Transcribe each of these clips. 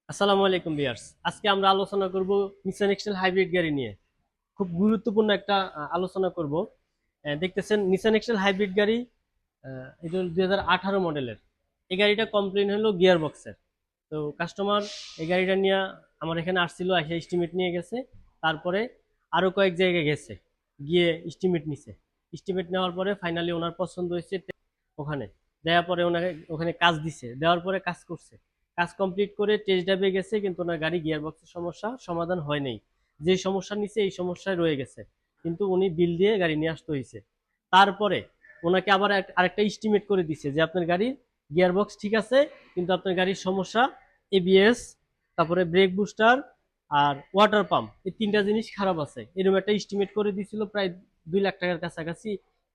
আসসালামু আলাইকুম ভিউয়ার্স। আজকে আমরা আলোচনা করব নিসান এক্সেল হাইব্রিড গাড়ি নিয়ে। খুব গুরুত্বপূর্ণ একটা আলোচনা করব। দেখতেছেন নিসান এক্সেল হাইব্রিড গাড়ি, এটা 2018 মডেলের। এই গাড়িটা কমপ্লেন হলো গিয়ার বক্সের। তো কাস্টমার এই গাড়িটা নিয়ে আমার এখানে আসছিল, এসে এস্টিমেট নিয়ে গেছে। তারপরে আরো কয়েক জায়গায় গেছে, গিয়ে এস্টিমেট নিছে। এস্টিমেট নেওয়ার পরে ফাইনালি ওনার পছন্দ হয়েছে। ওখানে দেওয়ার পরে ওনাকে ওখানে কাজ দিছে, দেওয়ার পরে কাজ করছে। কাজ কমপ্লিট করে টেস্ট ড্রাইভে গেছে, কিন্তু ওনার গাড়ি গিয়ার বক্সের সমস্যা সমাধান হয় নাই। যে সমস্যা নিছে এই সমস্যায় রয়ে গেছে, কিন্তু উনি বিল দিয়ে গাড়ি নিয়ে আসতে হয়েছে। তারপরে ওনাকে আবার আরেকটা এস্টিমেট করে দিছে যে আপনার গাড়ির গিয়ার বক্স ঠিক আছে, কিন্তু আপনার গাড়ির সমস্যা এবিএস, তারপরে ব্রেক বুস্টার আর ওয়াটার পাম্প, এই তিনটা জিনিস খারাপ আছে। এরকম একটা এস্টিমেট করে দিছিল, প্রায় 2 লাখ টাকার কাছাকাছি।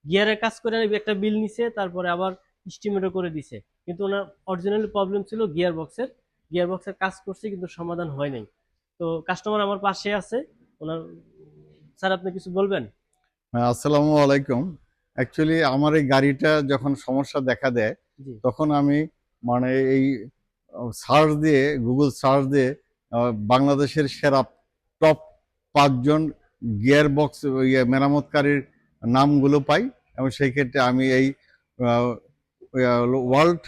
গিয়ারের কাজ করে একটা বিল নিছে, তারপরে আবার এস্টিমেটও করে দিছে। কিন্তু ওনার অরিজিনাল প্রবলেম ছিল গিয়ার বক্সের। গিয়ার বক্সের কাজ করছে, কিন্তু সমাধান হয় নাই। তো কাস্টমার আমার পাশে আছে ওনার। স্যার, আপনি কিছু বলবেন? হ্যাঁ, আসসালামু আলাইকুম। অ্যাকচুয়ালি আমার এই গাড়িটা যখন সমস্যা দেখা দেয়, জি। তখন আমি মানে এই সার্চ দিয়ে, গুগল সার্চ দিয়ে বাংলাদেশের সেরা টপ 5 জন গিয়ার বক্স মেরামতকারীর নামগুলো পাই, এবং সেই ক্ষেত্রে আমি এই ওয়ার্ল্ড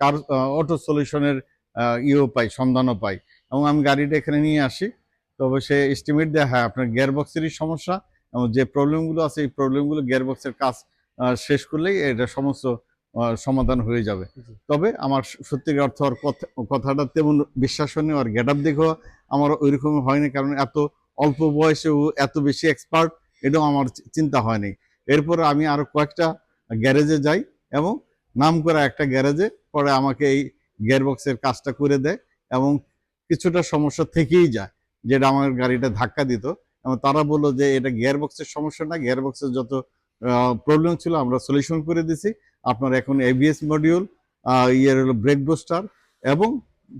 কার অটো সলিউশনের পাই, সন্ধানও পাই, এবং আমি গাড়িটা এখানে নিয়ে আসি। তবে সে এস্টিমেট দেয়, হ্যাঁ আপনার গিয়ার বক্সেরই সমস্যা, এবং যে প্রবলেমগুলো আছে এই প্রবলেমগুলো গিয়ারবক্সের কাজ শেষ করলেই এটা সমস্ত সমাধান হয়ে যাবে। জি। তবে আমার সত্যিকার অর্থ আর কথাটা তেমন বিশ্বাসনীয়, আর গেট আপ দেখেও আমার ওইরকম হয়নি, কারণ এত অল্প বয়সে ও এত বেশি এক্সপার্ট, এটাও আমার চিন্তা হয়নি। এরপরে আমি আরো কয়েকটা গ্যারেজে যাই, এবং নাম করা একটা গ্যারেজে পরে আমাকে এই গিয়ারবক্সের কাজটা করে দেয়, এবং কিছুটা সমস্যা থেকেই যায়, যেটা আমার গাড়িটা ধাক্কা দিত। এবং তারা বললো যে এটা গিয়ার বক্সের সমস্যা না, গিয়ার বক্সের যত প্রবলেম ছিল আমরা সলিউশন করে দিছি। আপনার এখন এবিএস মডিউল, ইয়ের হলো ব্রেক বুস্টার এবং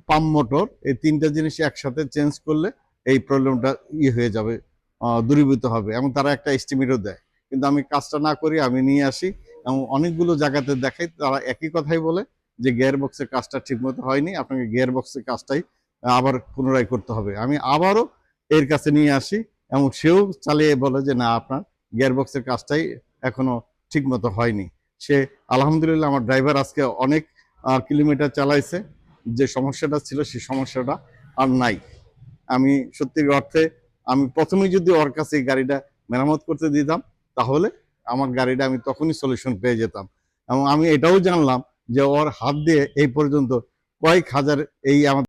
পাম্প মোটর, এই তিনটা জিনিস একসাথে চেঞ্জ করলে এই প্রবলেমটা হয়ে যাবে, দূরীভূত হবে, এবং তারা একটা এস্টিমেটও দেয়। কিন্তু আমি কাজটা না করি, আমি নিয়ে আসি এবং অনেকগুলো জায়গাতে দেখাই, তারা একই কথাই বলে যে গিয়ার বক্সের কাজটা ঠিকমতো হয়নি, আপনাকে গিয়ার বক্সের কাজটাই আবার পুনরায় করতে হবে। আমি আবারও এর কাছে নিয়ে আসি, এবং সেও চালিয়ে বলে যে না, আপনার গিয়ারবক্সের কাজটাই এখনো ঠিক মতো হয়নি। সে আলহামদুলিল্লাহ, আমার ড্রাইভার আজকে অনেক কিলোমিটার চালাইছে, যে সমস্যাটা ছিল সেই সমস্যাটা আর নাই। আমি সত্যি অর্থে আমি প্রথমেই যদি ওর কাছে এই গাড়িটা মেরামত করতে দিতাম, তাহলে আমার গাড়িটা আমি তখনই সলিউশন পেয়ে যেতাম। এবং আমি এটাও জানলাম যে ওর হাত দিয়ে এই পর্যন্ত কয়েক হাজার এই আমাদের